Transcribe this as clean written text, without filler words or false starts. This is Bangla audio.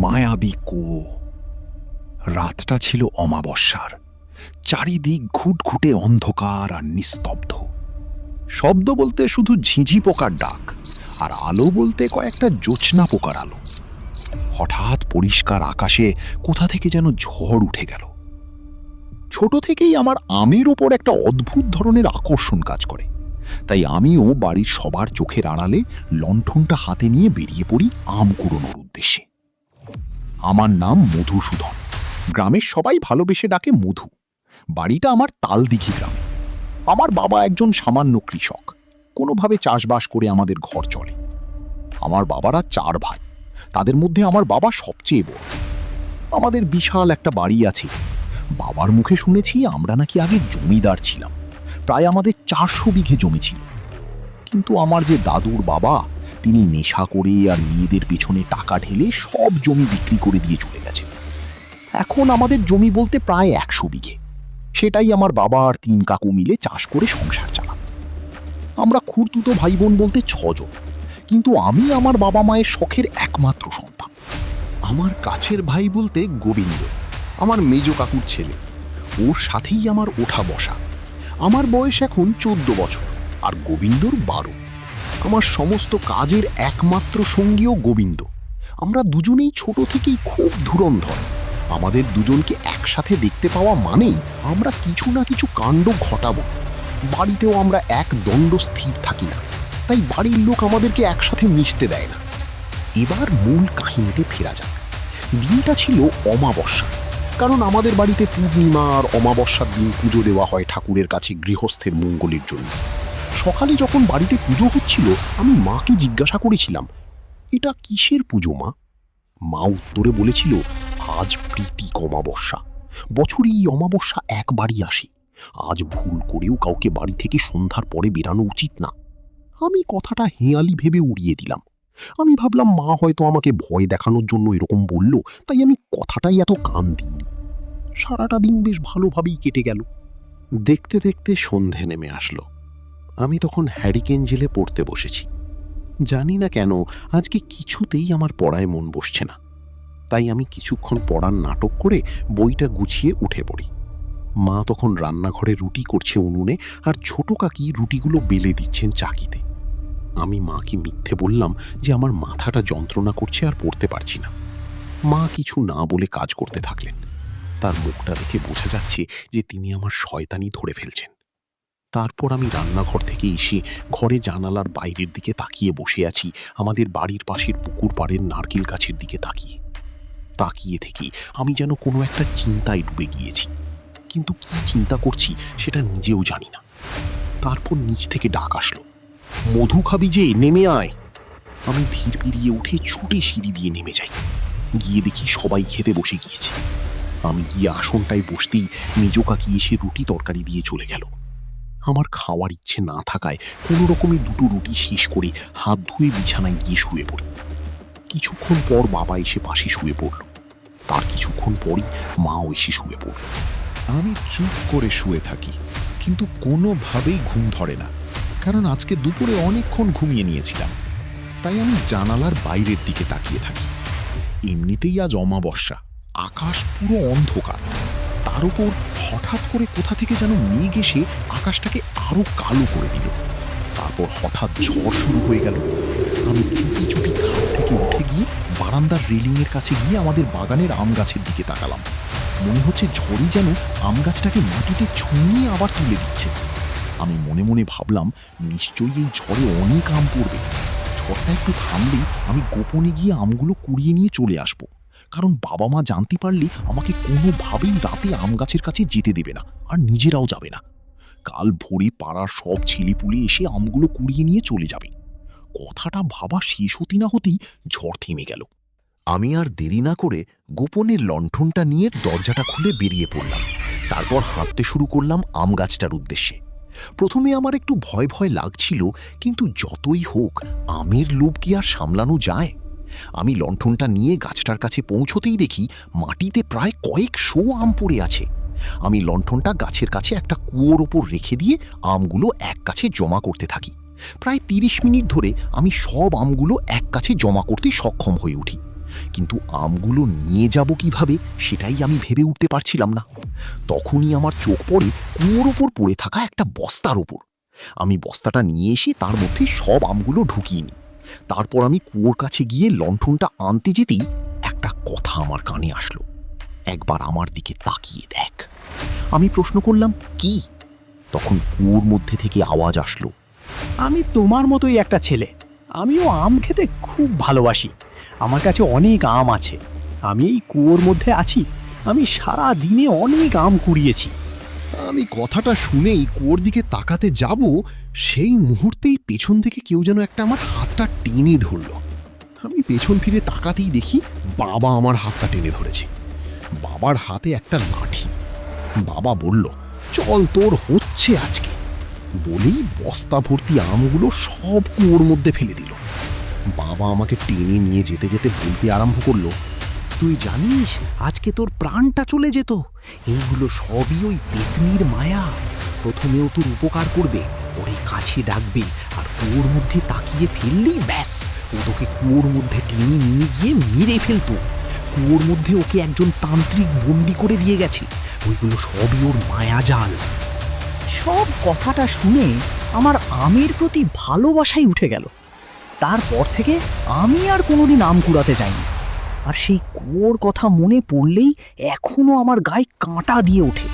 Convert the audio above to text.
মায়াবী কুয়ো। রাতটা ছিল অমাবস্যার। চারিদিক ঘুটঘুটে অন্ধকার আর নিস্তব্ধ। শব্দ বলতে শুধু ঝিঁঝি পোকার ডাক, আর আলো বলতে কয়েকটা জোছনা পোকার আলো। হঠাৎ পরিষ্কার আকাশে কোথা থেকে যেন ঝড় উঠে গেল। ছোট থেকেই আমার আমের ওপর একটা অদ্ভুত ধরনের আকর্ষণ কাজ করে, তাই আমিও বাড়ির সবার চোখের আড়ালে লণ্ঠনটা হাতে নিয়ে বেরিয়ে পড়ি আম কুড়োনোর উদ্দেশ্যে। আমার নাম মধুসূদন। গ্রামের সবাই ভালোবেসে ডাকে মধু। বাড়িটা আমার তালদিঘি গ্রামে। আমার বাবা একজন সামান্য কৃষক। কোনোভাবে চাষবাস করে আমাদের ঘর চলে। আমার বাবারা 4 ভাই, তাদের মধ্যে আমার বাবা সবচেয়ে বড়। আমাদের বিশাল একটা বাড়ি আছে। বাবার মুখে শুনেছি আমরা নাকি আগে জমিদার ছিলাম। প্রায় আমাদের 400 বিঘে জমি ছিল। কিন্তু আমার যে দাদুর বাবা, তিনি নেশা করে আর মেয়েদের পেছনে টাকা ঢেলে সব জমি বিক্রি করে দিয়ে চলে গেছে। এখন আমাদের জমি বলতে প্রায় 100 বিঘে। সেটাই আমার বাবা আর 3 কাকু মিলে চাষ করে সংসার চালান। আমরা খুড়তুতো ভাই বোন বলতে 6 জন, কিন্তু আমি আমার বাবা মায়ের শখের একমাত্র সন্তান। আমার কাছের ভাই বলতে গোবিন্দ, আমার মেজ কাকুর ছেলে। ওর সাথেই আমার ওঠা বসা। আমার বয়স এখন 14 বছর আর গোবিন্দর 12। আমার সমস্ত কাজের একমাত্র সঙ্গীও গোবিন্দ। আমরা দুজনেই ছোট থেকেই খুব ধুরন্ধর। আমাদের দুজনকে একসাথে দেখতে পাওয়া মানেই আমরা কিছু না কিছু কাণ্ড ঘটাবো। বাড়িতেও আমরা এক দণ্ড স্থির থাকি না, তাই বাড়ির লোক আমাদেরকে একসাথে মিশতে দেয় না। এবার মূল কাহিনীতে ফেরা যাক। দিনটা ছিল অমাবস্যা, কারণ আমাদের বাড়িতে পূর্ণিমা আর অমাবস্যার দিন পুজো দেওয়া হয় ঠাকুরের কাছে গৃহস্থের মঙ্গলের জন্য। সকালে যখন বাড়িতে পুজো হচ্ছিল, আমি মাকে জিজ্ঞাসা করেছিলাম, এটা কিসের পুজো মা? মা উত্তরে বলেছিল, আজ প্রীতিক অমাবস্যা। বছরে এই অমাবস্যা একবারই আসে। আজ ভুল করেও কাউকে বাড়ি থেকে সন্ধ্যার পরে বেরানো উচিত না। আমি কথাটা হেঁয়ালি ভেবে উড়িয়ে দিলাম। আমি ভাবলাম মা হয়তো আমাকে ভয় দেখানোর জন্য এরকম বলল, তাই আমি কথাটাই এত কান দিইনি। সারাটা দিন বেশ ভালোভাবেই কেটে গেল। দেখতে দেখতে সন্ধে নেমে আসলো। আমি তখন হ্যারিকেন জেলে পড়তে বসেছি। জানি না কেন আজকে কিছুতেই আমার পড়ায় মন বসছে না। তাই আমি কিছুক্ষণ পড়ার নাটক করে বইটা গুছিয়ে উঠে পড়ি। মা তখন রান্নাঘরে রুটি করছে উনুনে, আর ছোট কাকি রুটিগুলো বেলে দিচ্ছেন চাকিতে। আমি মাকে মিথ্যে বললাম যে আমার মাথাটা যন্ত্রণা করছে আর পড়তে পারছি না। মা কিছু না বলে কাজ করতে থাকলেন। তার মুখটা দেখে বোঝা যাচ্ছে যে তিনি আমার শয়তানি ধরে ফেলছেন। তারপর আমি রান্নাঘর থেকে এসে ঘরে জানালার বাইরের দিকে তাকিয়ে বসে আছি, আমাদের বাড়ির পাশের পুকুর পাড়ের নারকেল গাছের দিকে তাকিয়ে তাকিয়ে থেকে আমি যেন কোনো একটা চিন্তায় ডুবে গিয়েছি। কিন্তু কি চিন্তা করছি সেটা নিজেও জানি না। তারপর নিচ থেকে ডাক আসলো, মধু খাবি যে, নেমে আয়। আমি ধীর পেরিয়ে উঠে ছুটে সিঁড়ি দিয়ে নেমে যাই। গিয়ে দেখি সবাই খেতে বসে গিয়েছে। আমি গিয়ে আসনটায় বসতেই মেজ কাকি এসে রুটি তরকারি দিয়ে চলে গেল। আমার খাওয়ার ইচ্ছে না থাকায় কোনো রকমে 2টো রুটি শেষ করে হাত ধুয়ে বিছানায় গিয়ে শুয়ে পড়ি। কিছুক্ষণ পর বাবা এসে পাশে শুয়ে পড়ল। তার কিছুক্ষণ পরই মাও এসে শুয়ে পড়ল। আমি চুপ করে শুয়ে থাকি, কিন্তু কোনোভাবেই ঘুম ধরে না, কারণ আজকে দুপুরে অনেকক্ষণ ঘুমিয়ে নিয়েছিলাম। তাই আমি জানালার বাইরের দিকে তাকিয়ে থাকি। এমনিতেই আজ অমাবস্যা, আকাশ পুরো অন্ধকার। তার উপর হঠাৎ করে কোথা থেকে যেন মেঘ এসে আকাশটাকে আরো কালো করে দিল। তারপর হঠাৎ ঝড় শুরু হয়ে গেল। আমি চুপি চুপি খাট থেকে উঠে গিয়ে বারান্দার রেলিংয়ের কাছে গিয়ে আমাদের বাগানের আম গাছের দিকে তাকালাম। মনে হচ্ছে ঝড়ই যেন আম গাছটাকে মাটিতে ছুঁয়ে আবার তুলে দিচ্ছে। আমি মনে মনে ভাবলাম, নিশ্চয়ই এই ঝড়ে অনেক আম পড়বে। ঝড়টা একটু থামলেই আমি গোপনে গিয়ে আমগুলো কুড়িয়ে নিয়ে চলে আসব, কারণ বাবা মা জানতে পারলে আমাকে কোনোভাবেই রাতে আম গাছের কাছে যেতে দেবে না, আর নিজেরাও যাবে না। কাল ভোরে পাড়ার সব ছেলেপুলে এসে আমগুলো কুড়িয়ে নিয়ে চলে যাবে। কথাটা ভাবা শেষ হতে না হতেই ঝড় থেমে গেল। আমি আর দেরি না করে গোপনের লণ্ঠনটা নিয়ে দরজাটা খুলে বেরিয়ে পড়লাম। তারপর হাঁটতে শুরু করলাম আম গাছটার উদ্দেশ্যে। প্রথমে আমার একটু ভয় ভয় লাগছিল, কিন্তু যতই হোক আমের লোভ কি আর সামলানো যায়? আমি লণ্ঠনটা নিয়ে গাছটার কাছে পৌঁছতেই দেখি মাটিতে প্রায় কয়েকশো আম পড়ে আছে। আমি লণ্ঠনটা গাছের কাছে একটা কুয়োর ওপর রেখে দিয়ে আমগুলো এক কাছে জমা করতে থাকি। প্রায় 30 মিনিট ধরে আমি সব আমগুলো এক কাছে জমা করতে সক্ষম হয়ে উঠি। কিন্তু আমগুলো নিয়ে যাব কিভাবে সেটাই আমি ভেবে উঠতে পারছিলাম না। তখনই আমার চোখ পড়ে কুয়োর ওপর পড়ে থাকা একটা বস্তার ওপর। আমি বস্তাটা নিয়ে এসে তার মধ্যে সব আমগুলো ঢুকিয়ে নিই। তারপর আমি কুয়োর কাছে গিয়ে লণ্ঠনটা আনতে যেতেই একটা কথা আমার কানে আসলো, একবার আমার দিকে তাকিয়ে দেখ। আমি প্রশ্ন করলাম, কি? তখন কুয়োর মধ্যে থেকে আওয়াজ আসলো, আমি তোমার মতোই একটা ছেলে। আমিও আম খেতে খুব ভালোবাসি। আমার কাছে অনেক আম আছে। আমি এই কুয়োর মধ্যে আছি। আমি সারা দিনে অনেক আম কুড়িয়েছি। আমি কথাটা শুনেই কুয়োর দিকে তাকাতে যাব, সেই মুহূর্তেই পেছন থেকে কেউ যেন একটা আমার হাতটা টেনে ধরলো। আমি পেছন ফিরে তাকাতেই দেখি বাবা আমার হাতটা টেনে ধরেছে। বাবার হাতে একটা লাঠি। বাবা বলল, চল তোর হচ্ছে আজকে, বলেই বস্তা ভর্তি আমগুলো সব কুয়োর মধ্যে ফেলে দিল। বাবা আমাকে টেনে নিয়ে যেতে যেতে বলতে আরম্ভ করলো, তুই জানিস আজকে তোর প্রাণটা চলে যেত। এইগুলো সবই ওই পেতনির মায়া। প্রথমেও তোর উপকার করবে, ওরে কাছে ডাকবে, আর কুয়োর মধ্যে তাকিয়ে ফেললেই ব্যাস, ও তোকে কুয়োর মধ্যে টেনে নিয়ে গিয়ে মেরে ফেলতো। কুয়োর মধ্যে ওকে একজন তান্ত্রিক বন্দি করে দিয়ে গেছে। ওইগুলো সবই ওর মায়াজাল। সব কথাটা শুনে আমার আমের প্রতি ভালোবাসাই উঠে গেল। তারপর থেকে আমি আর কোনোদিন আম কুড়াতে যাইনি। আর সেই কুয়োর কথা মনে পড়লেই এখনো আমার গায়ে কাঁটা দিয়ে ওঠে।